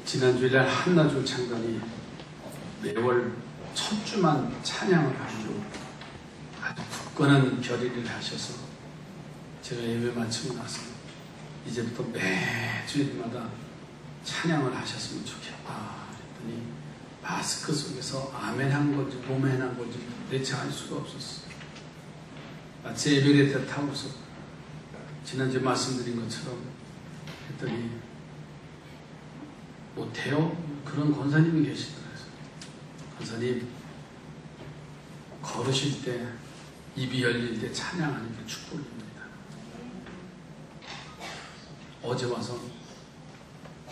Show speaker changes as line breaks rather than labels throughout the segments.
지난주일날 한나주 창단이 매월 첫 주만 찬양을 하기로 아주 굳건한 결의를 하셔서 제가 예배 마치고 나서 이제부터 매주일마다 찬양을 하셨으면 좋겠다 그랬더니 마스크 속에서 아멘 한 건지 보멘 한 건지 대체 알 수가 없었어요. 마치 예배를 때 타고서 지난주에 말씀드린 것처럼 했더니 못해요? 그런 권사님이 계시더라고요. 권사님 걸으실 때 입이 열릴 때 찬양하는 게 축복입니다. 어제 와서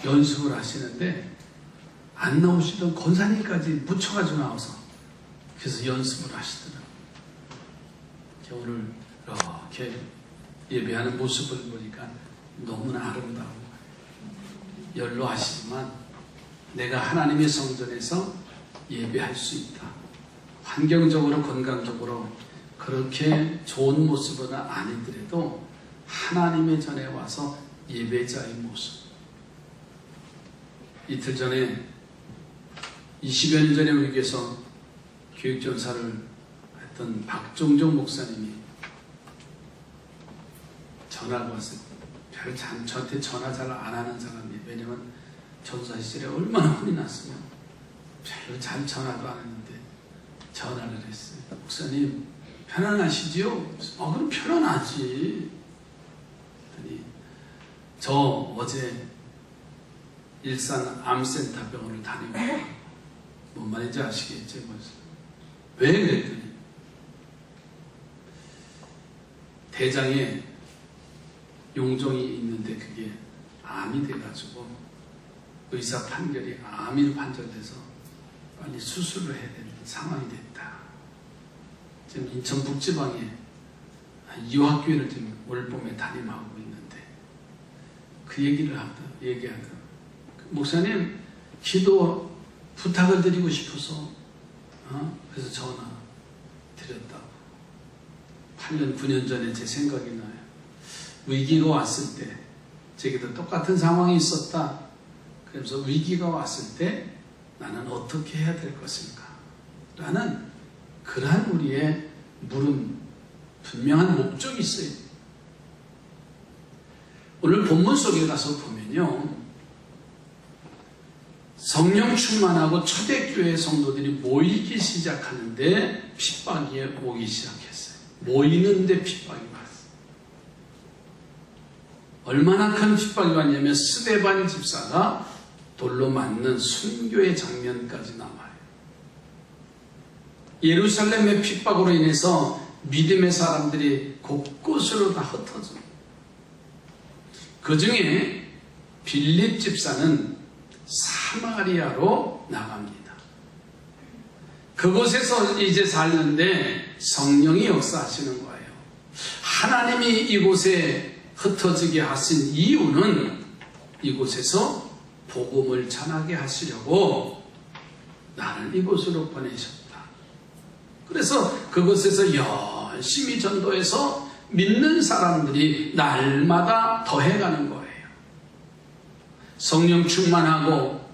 연습을 하시는데 안 나오시던 권사님까지 묻혀가지고 나와서 그래서 연습을 하시더라고요. 오늘 이렇게 예배하는 모습을 보니까 너무나 아름다워 연로하시지만 내가 하나님의 성전에서 예배할 수 있다. 환경적으로 건강적으로 그렇게 좋은 모습은 아니더라도 하나님의 전에 와서 예배자의 모습. 이틀 전에 20여 년 전에 우리 교회에서 교육전사를 했던 박종종 목사님이 전화가 왔어요. 저한테 전화 잘 안 하는 사람이에요. 왜냐면 전사 시절에 얼마나 혼이 났으면 별로 잘 전화도 안 했는데 전화를 했어요. 목사님 편안하시지요? 그럼 편안하지. 그랬더니 저 어제 일산 암센터 병원을 다니고 뭔 말인지 아시겠죠? 왜 그랬더니 대장에 용종이 있는데 그게 암이 돼가지고 의사 판결이 암이 판정돼서 빨리 수술을 해야 되는 상황이 됐다. 지금 인천 북지방에 유학교회를 지금 올 봄에 담임하고 있는데 그 얘기를 얘기하더라고요. 목사님 기도 부탁을 드리고 싶어서 그래서 전화 드렸다고. 8년 9년 전에 제 생각이 나요. 위기가 왔을 때 제게도 똑같은 상황이 있었다. 그래서 위기가 왔을 때 나는 어떻게 해야 될 것인가 라는 그러한 우리의 물음 분명한 목적이 있어요. 오늘 본문 속에 가서 보면요, 성령 충만하고 초대교회 성도들이 모이기 시작하는데 핍박이 오기 시작했어요. 모이는데 핍박이 왔어요. 얼마나 큰 핍박이 왔냐면 스데반 집사가 돌로 맞는 순교의 장면까지 나와요. 예루살렘의 핍박으로 인해서 믿음의 사람들이 곳곳으로 다 흩어져. 그 중에 빌립 집사는 사마리아로 나갑니다. 그곳에서 이제 살는데 성령이 역사하시는 거예요. 하나님이 이곳에 흩어지게 하신 이유는 이곳에서 복음을 전하게 하시려고 나를 이곳으로 보내셨다. 그래서 그곳에서 열심히 전도해서 믿는 사람들이 날마다 더해가는 거예요. 성령 충만하고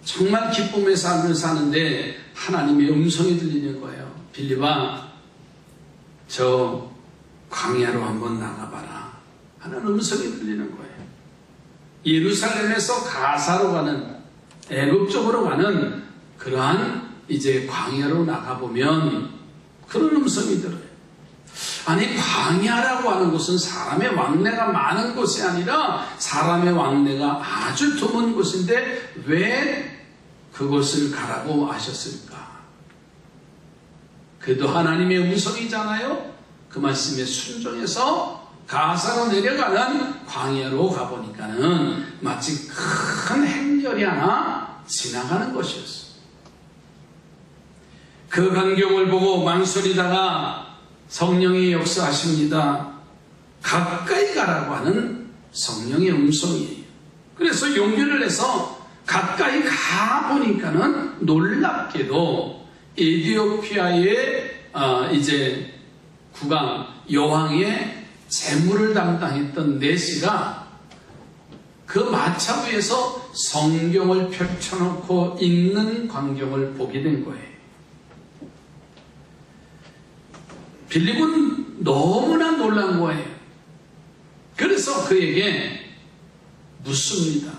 정말 기쁨의 삶을 사는데 하나님의 음성이 들리는 거예요. 빌립아, 저 광야로 한번 나가봐라 하는 음성이 들리는 거예요. 예루살렘에서 가사로 가는, 애굽 쪽으로 가는 그러한 이제 광야로 나가보면 그런 음성이 들어요. 아니, 광야라고 하는 곳은 사람의 왕래가 많은 곳이 아니라 사람의 왕래가 아주 드문 곳인데 왜 그곳을 가라고 하셨을까? 그래도 하나님의 음성이잖아요. 그 말씀에 순종해서 가사로 내려가는 광야로 가보니까는 마치 큰 행렬이 하나 지나가는 것이었어요. 그 광경을 보고 망설이다가 성령이 역사하십니다. 가까이 가라고 하는 성령의 음성이에요. 그래서 용기를 내서 가까이 가보니까는 놀랍게도 에티오피아의 이제 국왕 여왕의 재물을 담당했던 내시가 그 마차 위에서 성경을 펼쳐놓고 읽는 광경을 보게 된 거예요. 빌립은 너무나 놀란 거예요. 그래서 그에게 묻습니다.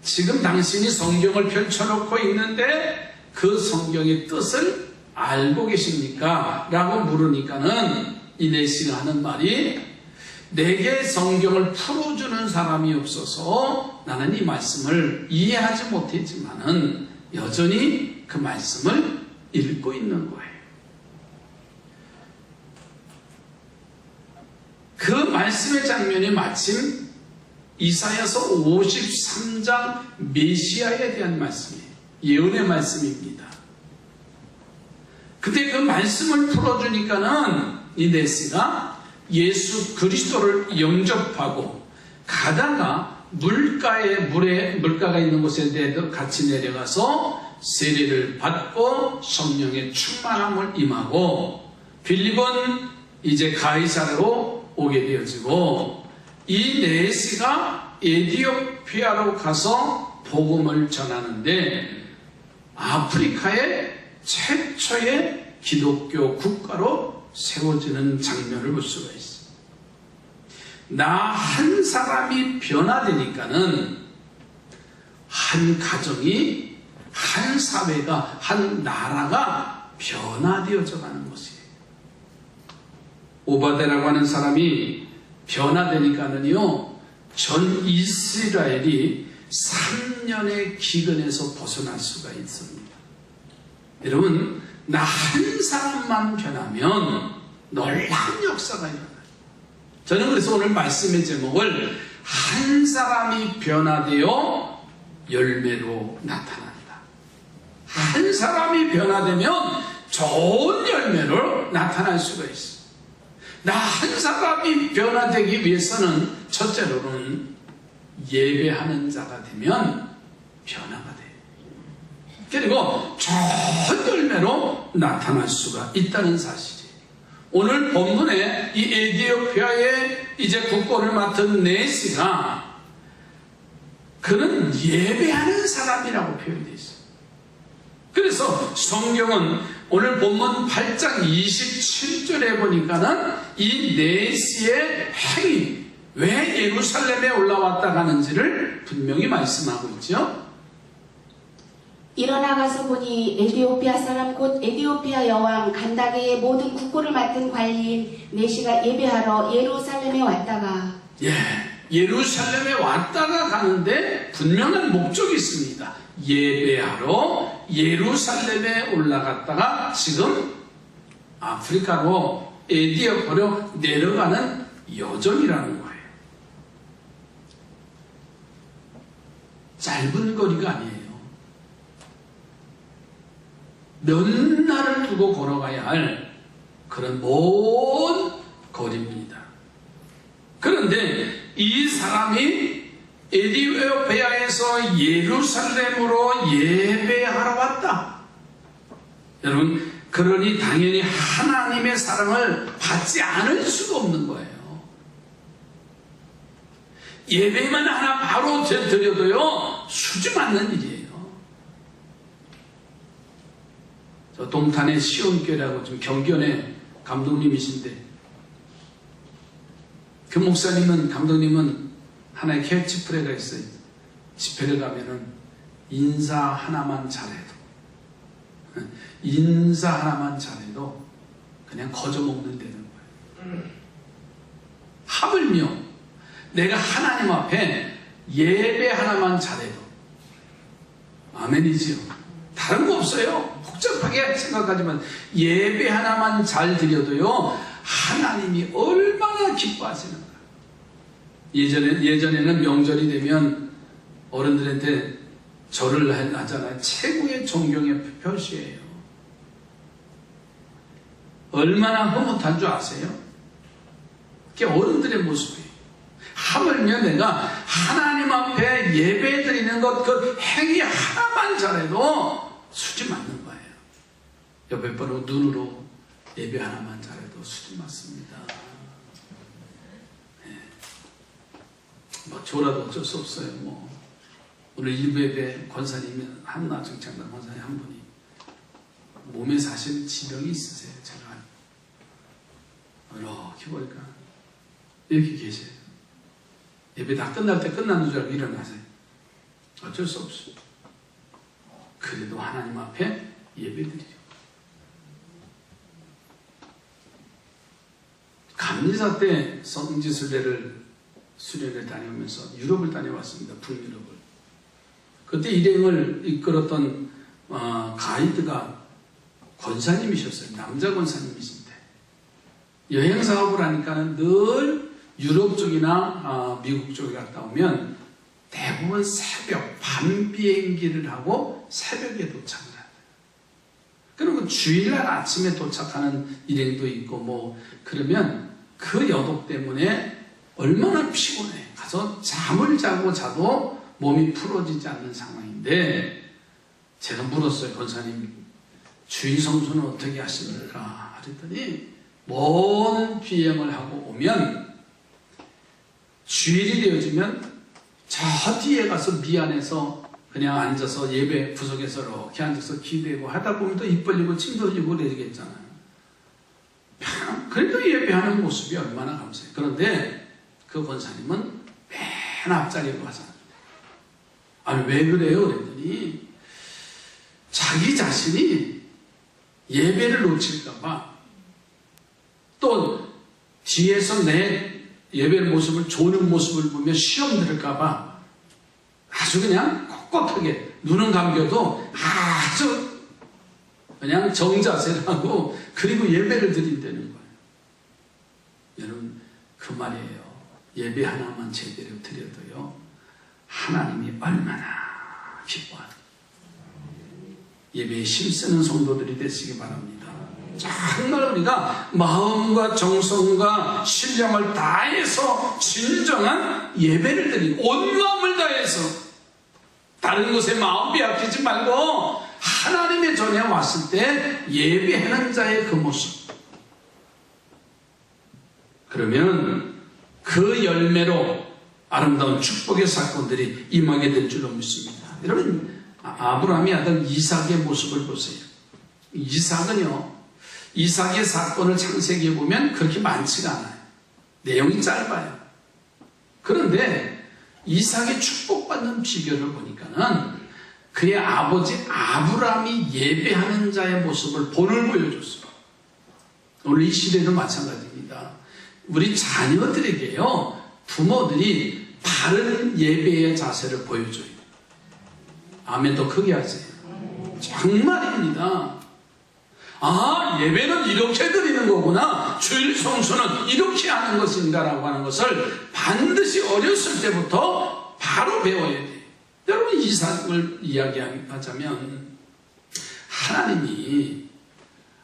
지금 당신이 성경을 펼쳐놓고 있는데 그 성경의 뜻을 알고 계십니까? 라고 물으니까는 이 네시가 하는 말이, 내게 성경을 풀어주는 사람이 없어서 나는 이 말씀을 이해하지 못했지만은 여전히 그 말씀을 읽고 있는 거예요. 그 말씀의 장면이 마침 이사야서 53장 메시아에 대한 말씀이에요. 예언의 말씀입니다. 근데 그 말씀을 풀어주니까는 이 네시가 예수 그리스도를 영접하고 가다가 물가가 있는 곳에 같이 내려가서 세례를 받고 성령의 충만함을 임하고, 빌립은 이제 가이사르로 오게 되어지고, 이 네시가 에티오피아로 가서 복음을 전하는데 아프리카의 최초의 기독교 국가로 세워지는 장면을 볼 수가 있어요. 나 한 사람이 변화되니까는 한 가정이, 한 사회가, 한 나라가 변화되어져 가는 것이에요. 오바데라고 하는 사람이 변화되니까는요, 전 이스라엘이 3년의 기근에서 벗어날 수가 있습니다. 여러분, 나 한 사람만 변하면 놀라운 역사가 일어나요. 저는 그래서 오늘 말씀의 제목을 한 사람이 변화되어 열매로 나타난다. 한 사람이 변화되면 좋은 열매로 나타날 수가 있어요. 나 한 사람이 변화되기 위해서는 첫째로는 예배하는 자가 되면 변화가 돼요. 그리고 좋은 열매로 나타날 수가 있다는 사실이에요. 오늘 본문에 이 에티오피아의 이제 국권을 맡은 네시가, 그는 예배하는 사람이라고 표현되어 있어요. 그래서 성경은 오늘 본문 8장 27절에 보니까는 이 네시의 행위, 왜 예루살렘에 올라왔다 가는지를 분명히 말씀하고 있죠.
일어나가서 보니 에티오피아 사람 곧 에티오피아 여왕 간다게의 모든 국고를 맡은 관리인 네시가 예배하러 예루살렘에 왔다가,
예루살렘에 왔다가 가는데 분명한 목적이 있습니다. 예배하러 예루살렘에 올라갔다가 지금 아프리카로 에티오피아로 내려가는 여정이라는 거예요. 짧은 거리가 아니에요. 몇 날을 두고 걸어가야 할 그런 먼 거리입니다. 그런데 이 사람이 에티오피아에서 예루살렘으로 예배하러 왔다. 여러분, 그러니 당연히 하나님의 사랑을 받지 않을 수가 없는 거예요. 예배만 하나 바로 드려도요, 수지 맞는 일이에요. 저 동탄의 시온교회라고 좀 경견의 감독님이신데, 그 감독님은 하나의 캐치프레이가 있어요. 집회를 가면은 인사 하나만 잘해도 그냥 거저먹는 되는 거예요. 하물며 내가 하나님 앞에 예배 하나만 잘해도 아멘이지요. 다른 거 없어요. 복잡하게 생각하지만 예배 하나만 잘 드려도요, 하나님이 얼마나 기뻐하시는가. 예전에는 명절이 되면 어른들한테 절을 하잖아요. 최고의 존경의 표시예요. 얼마나 흐뭇한 줄 아세요? 그게 어른들의 모습이에요. 하물며 내가 하나님 앞에 예배 드리는 것, 그 행위 하나만 잘해도 수지 맞는 거예요. 옆에 바로 눈으로 예배 하나만 잘해도 수지 맞습니다. 뭐 저라도 어쩔 수 없어요. 뭐 오늘 일부 예배 권사님이 한나 정창단 권사님 한 분이 몸에 사실 지병이 있으세요. 제가 이렇게 보니까 이렇게 계세요. 예배 다 끝날 때 끝나는 줄 알고 일어나세요. 어쩔 수 없어요. 그래도 하나님 앞에 예배드리죠. 감리사 때 성지순례를 수련을 다녀오면서 유럽을 다녀왔습니다. 북유럽을. 그때 일행을 이끌었던 가이드가 권사님이셨어요. 남자 권사님이신데 여행 사업을 하니까는 늘 유럽 쪽이나 미국 쪽에 갔다 오면 대부분 새벽 밤 비행기를 하고 새벽에 도착을 해요. 그리고 주일날 아침에 도착하는 일행도 있고 뭐 그러면 그 여독 때문에 얼마나 피곤해. 가서 잠을 자고 자도 몸이 풀어지지 않는 상황인데 제가 물었어요. 권사님 주일 성수는 어떻게 하십니까? 그랬더니 먼 비행을 하고 오면 주일이 되어지면 저 뒤에 가서 미안해서 그냥 앉아서 예배 구석에서 이렇게 앉아서 기대고 하다 보면 또 입 벌리고 침 돌리고 그러겠잖아요. 그래도 예배하는 모습이 얼마나 감사해요. 그런데 그 권사님은 맨 앞자리에 가서 아니 왜 그래요? 그랬더니 자기 자신이 예배를 놓칠까봐 또 뒤에서 내 예배 모습을 조는 모습을 보며 시험 들을까봐 아주 그냥 꼿꼿하게 눈은 감겨도 아주 그냥 정자세를 하고 그리고 예배를 드린다는 거예요. 여러분 그 말이에요. 예배 하나만 제대로 드려도요 하나님이 얼마나 기뻐하는 예배에 힘쓰는 성도들이 되시기 바랍니다. 정말 우리가 마음과 정성과 신령을 다해서 진정한 예배를 드리고 온 마음을 다해서 다른 곳에 마음 빼앗기지 말고 하나님의 전에 왔을 때 예배하는 자의 그 모습 그러면 그 열매로 아름다운 축복의 사건들이 임하게 될 줄로 믿습니다. 여러분 아브라함의 아들 이삭의 모습을 보세요. 이삭의 사건을 창세기에 보면 그렇게 많지가 않아요. 내용이 짧아요. 그런데 이삭의 축복받는 비결을 보니까는 그의 아버지 아브라함이 예배하는 자의 모습을 본을 보여줬어요. 오늘 이 시대도 마찬가지입니다. 우리 자녀들에게요 부모들이 바른 예배의 자세를 보여줘요. 아멘 더 크게 하세요. 정말입니다. 아 예배는 이렇게 드리는 거구나. 주일 성수는 이렇게 하는 것인가 라고 하는 것을 반드시 어렸을 때부터 바로 배워야 돼요. 여러분 이삭을 이야기하자면 하나님이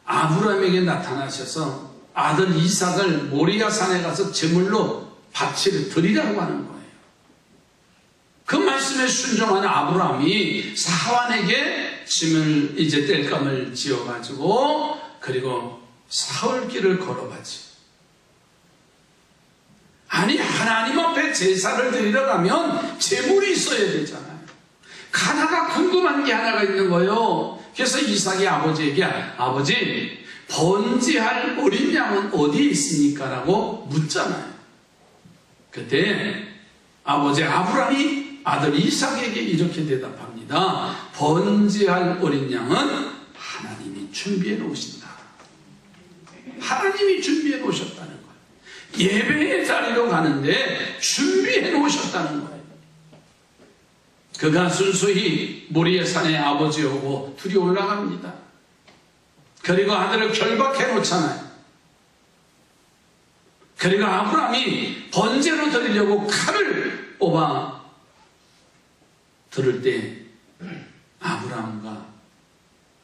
아브라함에게 나타나셔서 아들 이삭을 모리아 산에 가서 제물로 바치를 드리라고 하는 거예요. 그 말씀에 순종하는 아브라함이 사환에게 짐을 이제 땔감을 지어가지고 그리고 사흘길을 걸어가지. 아니 하나님 앞에 제사를 드리러 가면 제물이 있어야 되잖아요. 가다가 궁금한 게 하나가 있는 거예요. 그래서 이삭이 아버지에게 아버지 번제할 어린 양은 어디에 있습니까? 라고 묻잖아요. 그때 아버지 아브라함이 아들 이삭에게 이렇게 대답합니다. 번제할 어린 양은 하나님이 준비해 놓으신다. 하나님이 준비해 놓으셨다는 거예요. 예배의 자리로 가는데 준비해 놓으셨다는 거예요. 그가 순수히 모리아 산에 아버지 오고 둘이 올라갑니다. 그리고 아들을 결박해 놓잖아요. 그리고 아브라함이 번제로 드리려고 칼을 뽑아 들을 때 아브라함과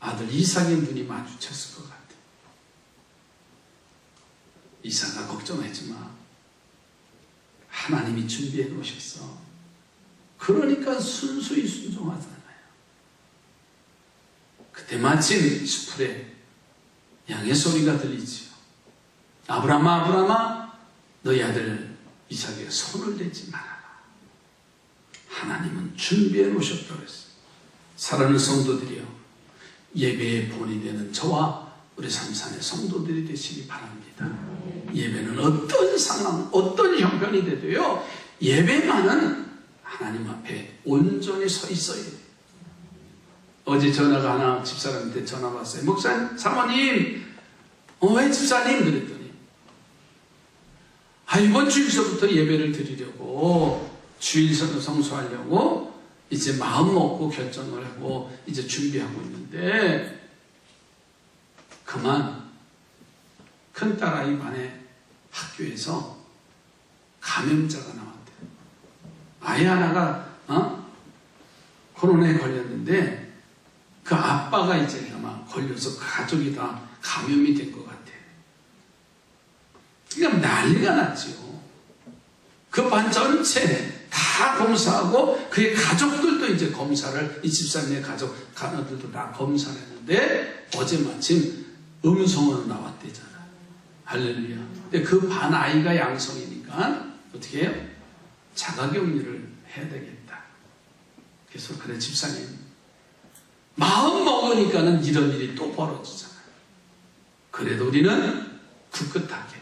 아들 이삭의 눈이 마주쳤을 것 같아요. 이삭아 걱정하지 마. 하나님이 준비해 놓으셨어. 그러니까 순수히 순종하잖아요. 그때 마침 수풀에 양의 소리가 들리지요. 아브라함아 아브라함아 너희 아들 이삭에게 손을 내지 말아라. 하나님은 준비해 놓으셨다고 했어요. 사랑하는 성도들이요, 예배의 본이 되는 저와 우리 삼산의 성도들이 되시기 바랍니다. 예배는 어떤 상황, 어떤 형편이 돼도요, 예배만은 하나님 앞에 온전히 서 있어야 돼요. 어제 전화가 하나 집사람한테 전화 왔어요. 목사님, 사모님, 왜 집사님? 그랬더니, 이번 주일서부터 예배를 드리려고, 주일서도 성수하려고 이제 마음 먹고 결정을 하고 이제 준비하고 있는데, 그만 큰딸아이 반에 학교에서 감염자가 나왔대요. 아이 하나가 코로나에 걸렸는데 그 아빠가 이제 아마 걸려서 가족이 다 감염이 된 것 같아요. 그러니까 난리가 났지요. 그 반 전체 다 검사하고 그의 가족들도 이제 검사를, 이 집사님의 가족들도 다 검사를 했는데 어제 마침 음성으로 나왔대잖아. 할렐루야. 근데 그 반 아이가 양성이니까 어떻게 해요? 자가격리를 해야 되겠다. 그래서 그래 집사님, 마음 먹으니까는 이런 일이 또 벌어지잖아요. 그래도 우리는 굳굳하게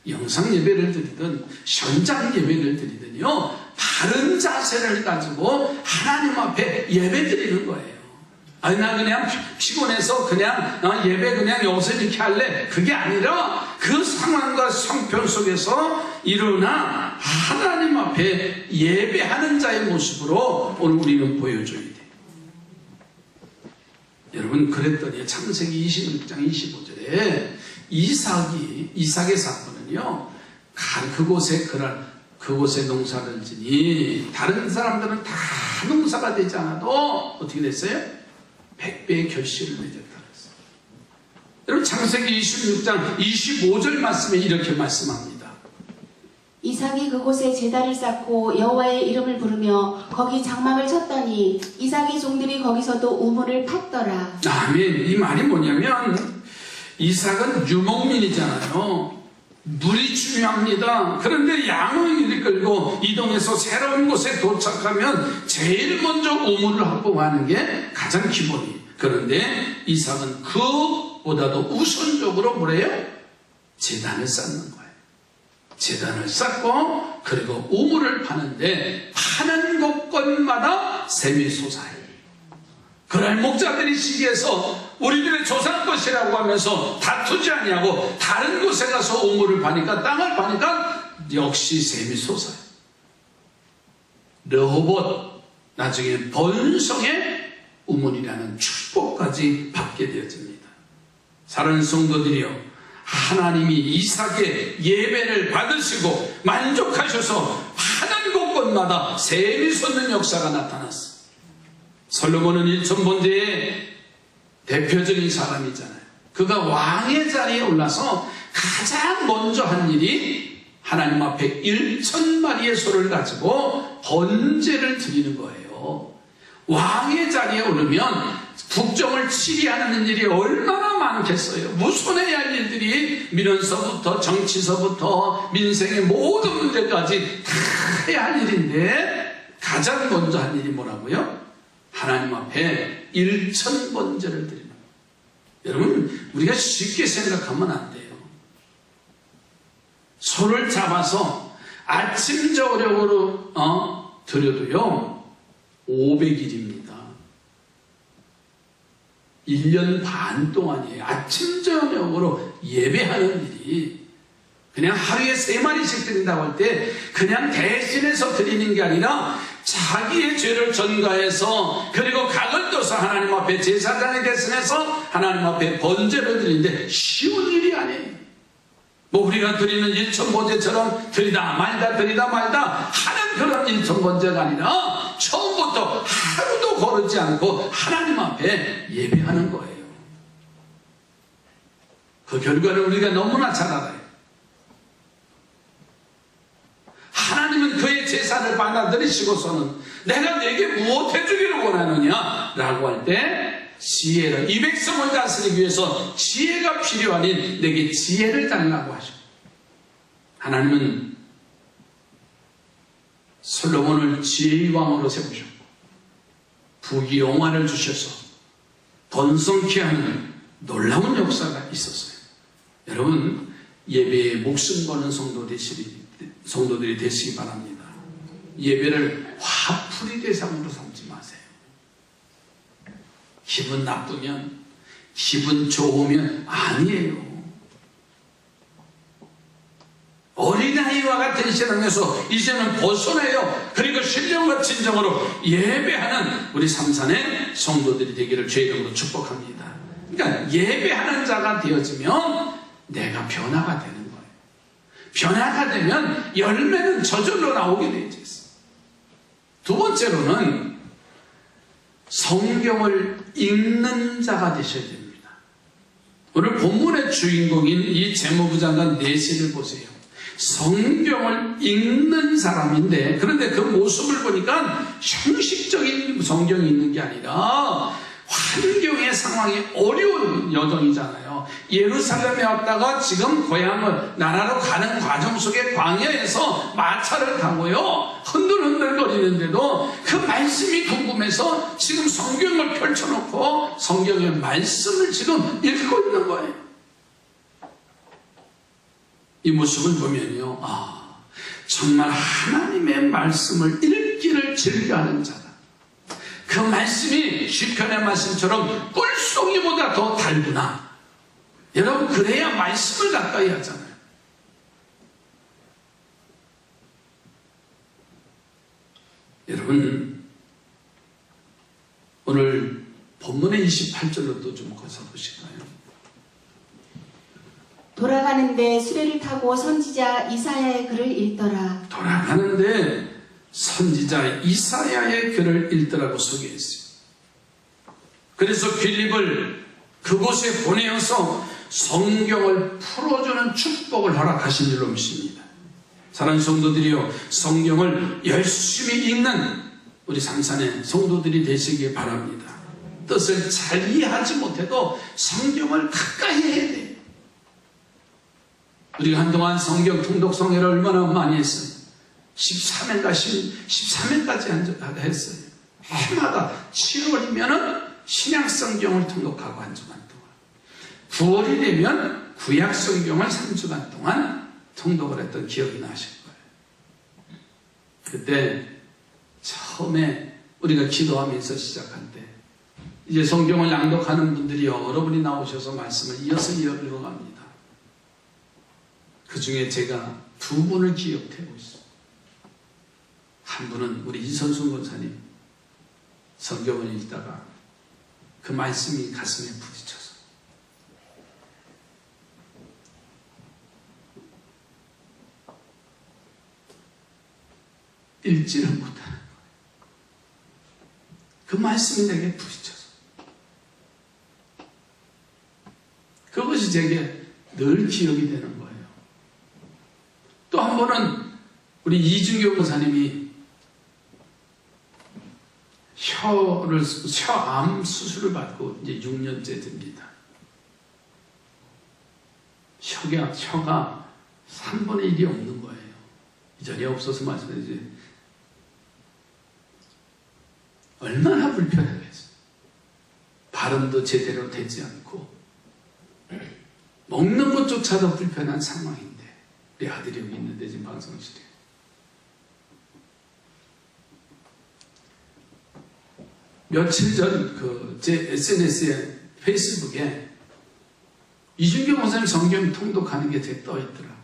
영상 예배를 드리든 현장 예배를 드리든요, 바른 자세를 가지고 하나님 앞에 예배 드리는 거예요. 나 그냥 피곤해서 그냥 예배 그냥 여기서 이렇게 할래. 그게 아니라 그 상황과 형편 속에서 일어나 하나님 앞에 예배하는 자의 모습으로 오늘 우리는 보여줘야 돼. 여러분, 그랬더니 창세기 26장 25절에 이삭의 사건은요, 그곳에 농사를 지니 다른 사람들은 다 농사가 되지 않아도 어떻게 됐어요? 100배의 결실을 맺었다 그랬어요. 여러분, 창세기 26장 25절 말씀에 이렇게 말씀합니다.
이삭이 그곳에 제단을 쌓고 여호와의 이름을 부르며 거기 장막을 쳤더니 이삭의 종들이 거기서도 우물을 팠더라.
아멘. 이 말이 뭐냐면 이삭은 유목민이잖아요. 물이 중요합니다. 그런데 양을 끌고 이동해서 새로운 곳에 도착하면 제일 먼저 우물을 확보하는 게 가장 기본이에요. 그런데 이삭은 그보다도 우선적으로 뭐래요? 제단을 쌓는 거예요. 제단을 쌓고 그리고 우물을 파는데 파는 곳곳마다 샘이 솟아요. 그날 목자들이 시기해서 우리들의 조상 것이라고 하면서 다투지 아니하고 다른 곳에 가서 우물을 파니까, 땅을 파니까 역시 샘이 솟아요. 르호봇, 나중에 번성의 우물이라는 축복까지 받게 되어집니다. 사랑하는 성도들이여, 하나님이 이삭의 예배를 받으시고 만족하셔서 파는 곳곳마다 샘이 솟는 역사가 나타났어요. 솔로몬은 일천번제의 대표적인 사람이잖아요. 그가 왕의 자리에 올라서 가장 먼저 한 일이 하나님 앞에 1000마리의 소를 가지고 번제를 드리는 거예요. 왕의 자리에 오르면 국정을 치리하는 일이 얼마나 많겠어요. 무손해야 할 일들이 민원서부터 정치서부터 민생의 모든 문제까지 다 해야 할 일인데 가장 먼저 한 일이 뭐라고요? 하나님 앞에 1000번제를 드리는 거예요. 여러분, 우리가 쉽게 생각하면 안 돼요. 소를 잡아서 아침 저녁으로 드려도요 500일입니다. 1년 반 동안이에요. 아침 저녁으로 예배하는 일이 그냥 하루에 3마리씩 드린다고 할 때 그냥 대신해서 드리는 게 아니라 자기의 죄를 전가해서 그리고 각을 둬서 하나님 앞에 제사장이 대신해서 하나님 앞에 번제를 드리는데 쉬운 일이 아니에요. 뭐 우리가 드리는 1000번제처럼 드리다 말다 하는 그런 1000번제가 아니라 처음부터 하루도 거르지 않고 하나님 앞에 예배하는 거예요. 그 결과를 우리가 너무나 잘 알아요. 하나님은 그의 제사를 받아들이시고서는 내가 내게 무엇 해주기를 원하느냐 라고 할 때 지혜를, 이 백성을 다스리기 위해서 지혜가 필요하니 내게 지혜를 달라고 하셔. 하나님은 솔로몬을 지혜의 왕으로 세우셨고 부귀영화를 주셔서 번성케 하는 놀라운 역사가 있었어요. 여러분, 예배에 목숨 거는 성도들이 되시기 바랍니다. 예배를 화풀이 대상으로 삼지 마세요. 기분 나쁘면, 기분 좋으면 아니에요. 어린아이와 같은 신앙에서 이제는 벗어나요. 그리고 신령과 진정으로 예배하는 우리 삼산의 성도들이 되기를 주의 이름으로 축복합니다. 그러니까 예배하는 자가 되어지면 내가 변화가 되는 거예요. 변화가 되면 열매는 저절로 나오게 되어 있어요. 두 번째로는 성경을 읽는 자가 되셔야 됩니다. 오늘 본문의 주인공인 이 재무부 장관 내시를 보세요. 성경을 읽는 사람인데, 그런데 그 모습을 보니까 형식적인 성경이 있는 게 아니라 환경의 상황이 어려운 여정이잖아요. 예루살렘에 왔다가 지금 고향을 나라로 가는 과정 속에 광야에서 마차를 타고요, 흔들흔들거리는데도 그 말씀이 궁금해서 지금 성경을 펼쳐놓고 성경의 말씀을 지금 읽고 있는 거예요. 이 모습을 보면요, 정말 하나님의 말씀을 읽기를 즐겨하는 자다. 그 말씀이 시편의 말씀처럼 꿀송이보다 더 달구나. 여러분, 그래야 말씀을 가까이 하잖아요. 여러분, 오늘 본문의 28절로 또 좀 거서 보실까요?
돌아가는데 수레를 타고 선지자 이사야의 글을 읽더라.
돌아가는데 선지자 이사야의 글을 읽더라고 소개했어요. 그래서 빌립을 그곳에 보내어서 성경을 풀어주는 축복을 허락하신 줄로 믿습니다. 사랑하는 성도들이요, 성경을 열심히 읽는 우리 삼산의 성도들이 되시기 바랍니다. 뜻을 잘 이해하지 못해도 성경을 가까이 해야 돼요. 우리가 한동안 성경 통독 성회를 얼마나 많이 했어요. 13회까지 했어요. 해마다 7월이면은 신약 성경을 통독하고 한 주간 동안, 9월이 되면 구약 성경을 3주간 동안 통독을 했던 기억이 나실 거예요. 그때 처음에 우리가 기도하면서 시작할 때 이제 성경을 낭독하는 분들이 여러분이 나오셔서 말씀을 이어서 읽어갑니다. 그 중에 제가 두 분을 기억하고 있어요. 한 분은 우리 이선순 권사님, 성경을 읽다가 그 말씀이 가슴에 부딪혀서 읽지를 못하는 거예요. 그 말씀이 내게 부딪혀서 그것이 제게 늘 기억이 되는 거예요. 또 한 번은 우리 이준교 권사님이 혀암 수술을 받고 이제 6년째 됩니다. 혀가 3분의 1이 없는 거예요. 이전에 없어서 말씀드리지. 얼마나 불편하겠어요. 발음도 제대로 되지 않고 먹는 것조차도 불편한 상황인데, 우리 아들이 여기 있는데 지금 방송실에 며칠 전 제 SNS에 페이스북에 이준교 목사님 성경 통독하는 게 제 떠 있더라고요.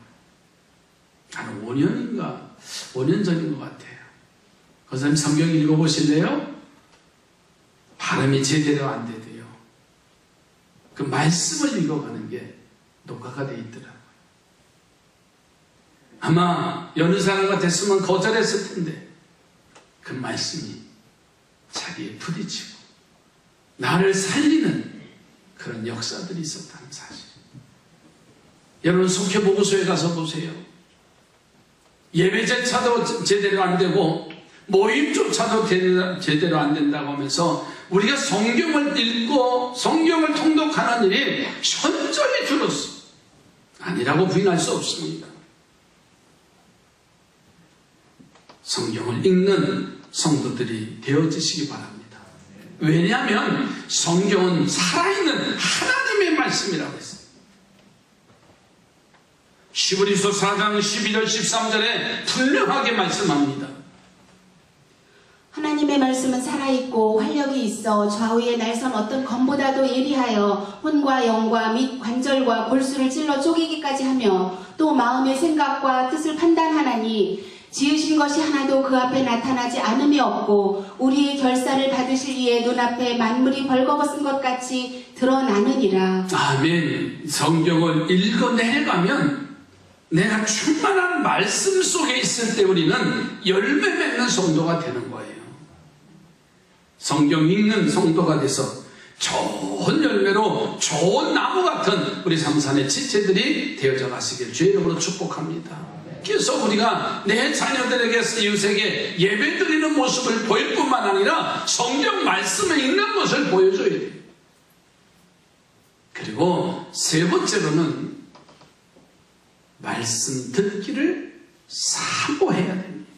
한 5년 전인 것 같아요. 목사님 성경 읽어보실래요? 발음이 제대로 안 되대요. 그 말씀을 읽어가는 게 녹화가 돼 있더라고요. 아마 여느 사람 같았으면 거절했을 텐데 그 말씀이 자기에 부딪히고 나를 살리는 그런 역사들이 있었다는 사실. 여러분, 속회보고소에 가서 보세요. 예배제차도 제대로 안 되고 모임조차도 제대로 안 된다고 하면서 우리가 성경을 읽고 성경을 통독하는 일이 현저히 줄었어. 아니라고 부인할 수 없습니다. 성경을 읽는 성도들이 되어지시기 바랍니다. 왜냐하면 성경은 살아있는 하나님의 말씀이라고 했어요. 히브리서 4장 12절 13절에 분명하게 말씀합니다.
하나님의 말씀은 살아있고 활력이 있어 좌우에 날선 어떤 검보다도 예리하여 혼과 영과 및 관절과 골수를 찔러 쪼개기까지 하며 또 마음의 생각과 뜻을 판단하나니 지으신 것이 하나도 그 앞에 나타나지 않음이 없고 우리의 결사를 받으실 이의 눈앞에 만물이 벌거벗은 것 같이 드러나느니라.
아멘. 성경을 읽어내가면 내가 충만한 말씀 속에 있을 때 우리는 열매 맺는 성도가 되는 거예요. 성경 읽는 성도가 돼서 좋은 열매로 좋은 나무 같은 우리 삼산의 지체들이 되어져 가시길 주의 이름으로 축복합니다. 그래서 우리가 내 자녀들에게 이웃에게 예배드리는 모습을 보일 뿐만 아니라 성경 말씀을 읽는 것을 보여줘야 돼요. 그리고 세 번째로는 말씀 듣기를 사모해야 됩니다.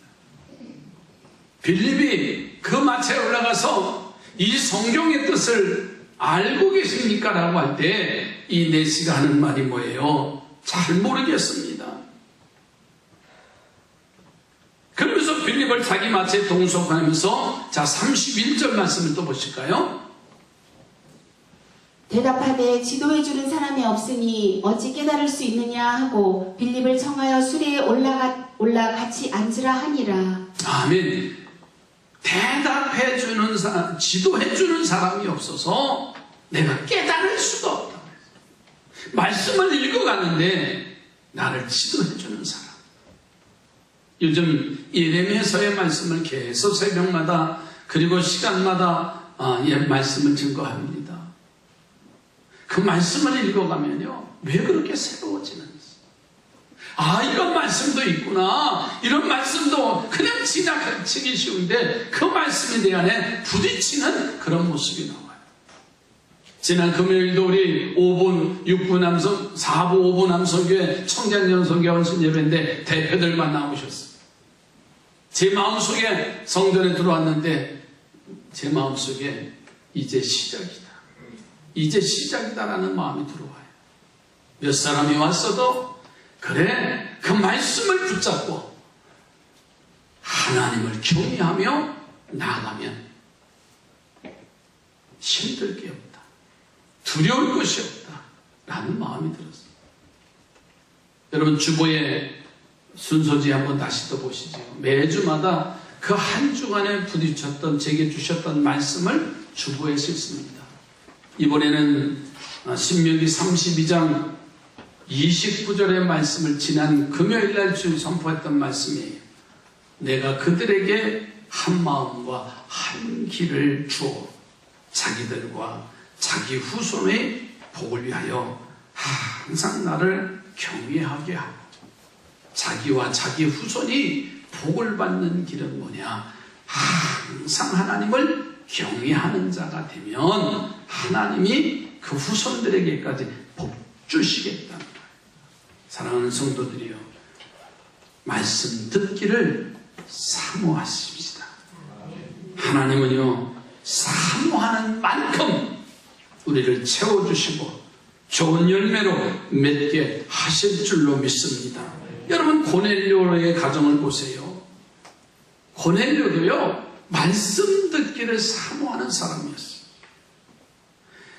빌립이 그 마차에 올라가서 이 성경의 뜻을 알고 계십니까? 라고 할 때 이 내시가 하는 말이 뭐예요? 잘 모르겠습니다. 그러면서 빌립을 자기 마차에 동석하면서 자 31절 말씀을 또 보실까요?
대답하되 지도해주는 사람이 없으니 어찌 깨달을 수 있느냐 하고 빌립을 청하여 수레에 올라 같이 앉으라 하니라.
아멘. 대답해주는 사람, 지도해주는 사람이 없어서 내가 깨달을 수가 없다. 말씀을 읽어가는데 나를 지도해주는 사람. 요즘 예레미야서의 말씀을 계속 새벽마다 그리고 시간마다 말씀을 증거합니다. 그 말씀을 읽어가면요, 왜 그렇게 새로워지는지. 이런 말씀도 있구나. 이런 말씀도 그냥 지나치기 쉬운데 그 말씀이 내 안에 부딪히는 그런 모습이 나와요. 지난 금요일도 우리 5분, 6분 남성, 4부, 5분 남성교회 청장연성교회 원신 예배인데 대표들만 나오셨어요. 제 마음속에 성전에 들어왔는데 제 마음속에 이제 시작이다. 이제 시작이다라는 마음이 들어와요. 몇 사람이 왔어도 그래, 그 말씀을 붙잡고 하나님을 경외하며 나아가면 힘들 게 없다. 두려울 것이 없다. 라는 마음이 들었어요. 여러분 주보의 순서지 한번 다시 또 보시죠. 매주마다 그 한 주간에 부딪혔던 제게 주셨던 말씀을 주보에 싣습니다. 이번에는 신명기 32장 29절의 말씀을 지난 금요일날 주일 선포했던 말씀이에요. 내가 그들에게 한 마음과 한 길을 주어 자기들과 자기 후손의 복을 위하여 항상 나를 경외하게 하고 자기와 자기 후손이 복을 받는 길은 뭐냐? 항상 하나님을 경외하는 자가 되면 하나님이 그 후손들에게까지 복 주시겠다는 거예요. 사랑하는 성도들이요, 말씀 듣기를 사모하십시다. 하나님은요, 사모하는 만큼 우리를 채워주시고 좋은 열매로 맺게 하실 줄로 믿습니다. 여러분 고넬료의 가정을 보세요. 고넬료도요, 말씀 듣기를 사모하는 사람이었어요.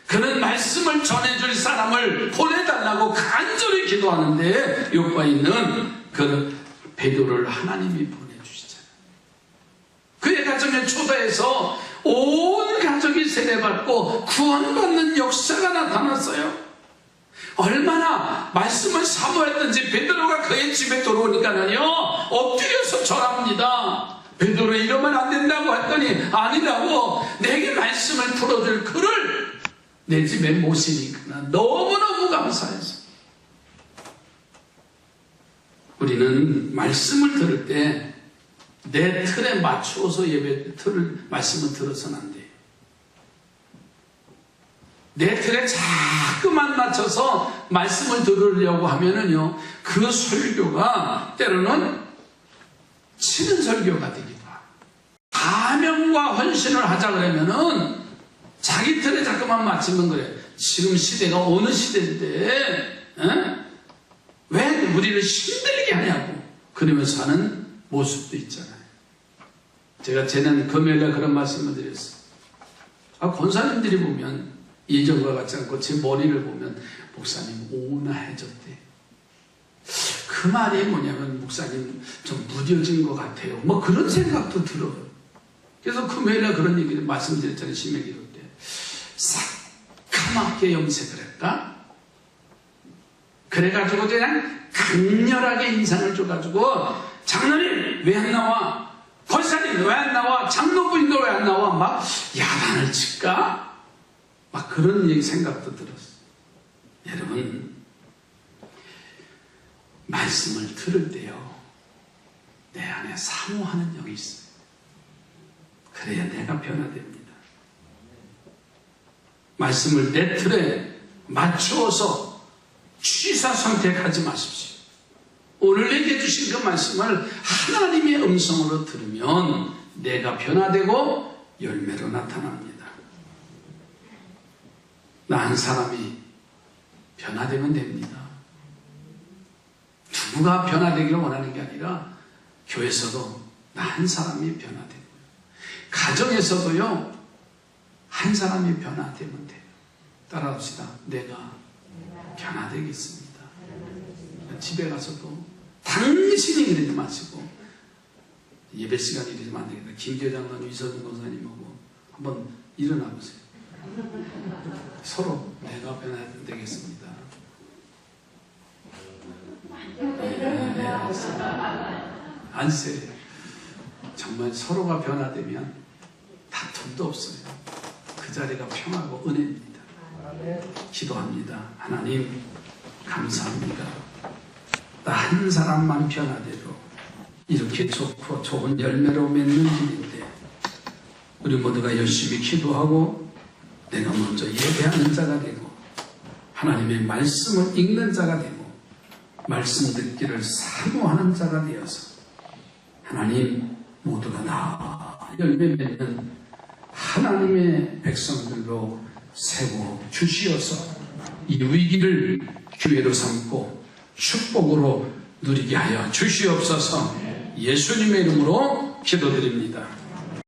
그는 말씀을 전해줄 사람을 보내달라고 간절히 기도하는데 요파 있는 그 베드로를 하나님이 보내주시잖아요. 그의 가정에 초대해서 온 가족이 세례받고 구원받는 역사가 나타났어요. 얼마나 말씀을 사모했는지 베드로가 그의 집에 들어오니까는요, 엎드려서 절합니다. 베드로 이러면 안 된다고 했더니 아니라고, 내게 말씀을 풀어줄 그를 내 집에 모시니까 너무너무 감사해서. 우리는 말씀을 들을 때 내 틀에 맞추어서 말씀을 들어서는 안 돼요. 내 틀에 자꾸만 맞춰서 말씀을 들으려고 하면은요, 그 설교가 때로는 치는 설교가 되기도 하고, 사명과 헌신을 하자 그러면은 자기 틀에 자꾸만 맞추면 그래. 지금 시대가 어느 시대인데 왜 우리를 힘들게 하냐고 그러면서 하는 모습도 있잖아요. 제가 쟤는 금요일에 그런 말씀을 드렸어요. 권사님들이 보면 예전과 같지 않고 제 머리를 보면 목사님 온화해졌대. 그 말이 뭐냐면 목사님 좀 무뎌진 것 같아요. 뭐 그런 생각도 들어요. 그래서 금요일에 그런 얘기를 말씀드렸잖아요. 신명기도 때. 새까맣게 염색을 했다. 그래가지고 그냥 강렬하게 인상을 줘가지고 장로님 왜 안 나와? 권사님 왜 안 나와? 장로부인도 왜 안 나와? 막 야단을 칠까? 막 그런 얘기 생각도 들었어요. 여러분 말씀을 들을 때요 내 안에 사모하는 영이 있어요. 그래야 내가 변화됩니다. 말씀을 내 틀에 맞추어서 취사 선택하지 마십시오. 오늘 내게 주신 그 말씀을 하나님의 음성으로 들으면 내가 변화되고 열매로 나타납니다. 나 한 사람이 변화되면 됩니다. 누구가 변화되기를 원하는 게 아니라 교회에서도 나 한 사람이 변화되고 가정에서도요 한 사람이 변화되면 돼요. 따라합시다. 내가 변화되겠습니다. 집에 가서도 당신이 이러지 마시고 예배 시간에 이러지 안 되겠다. 김교장님, 이서준 권사님하고 한번 일어나 보세요. 서로 내가 변화되겠습니다. 안세. 정말 서로가 변화되면 다툼도 없어요. 그 자리가 평화고 은혜입니다. 기도합니다. 하나님 감사합니다. 나 한 사람만 변화되도 이렇게 좋고 좋은 열매로 맺는 길인데 우리 모두가 열심히 기도하고 내가 먼저 예배하는 자가 되고 하나님의 말씀을 읽는 자가 되고 말씀 듣기를 사모하는 자가 되어서 하나님 모두가 나 열매 맺는 하나님의 백성들로 세워 주시어서 이 위기를 기회로 삼고 축복으로 누리게 하여 주시옵소서. 예수님의 이름으로 기도드립니다.